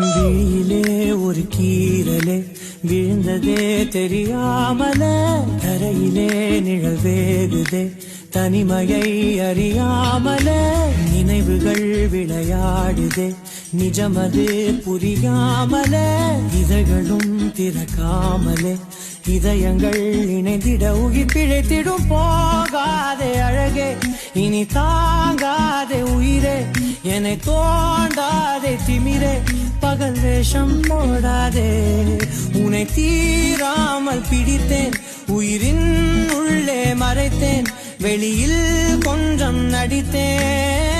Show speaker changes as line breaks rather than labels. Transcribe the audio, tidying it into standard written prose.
விழியிலே ஒரு கீரலே விழுந்ததே தெரியாமல தரையிலே நிழல் வேகுதே தனிமையை அறியாமல நினைவுகள் விளையாடுதே நிஜமது புரியாமல இதழ்களும் திறக்காமலே இதயங்கள் இணைந்திட உயிர் பிழைத்திடும் போகாதே அழகே இனி தாங்காதே உயிரே என்னை தோண்டாதே திமிரே பகல் வேஷம் போடாதே உன்னை தீராமல் பிடித்தேன் உயிரின் உள்ளே மறைத்தேன் வெளியில் கொஞ்சம் நடித்தேன்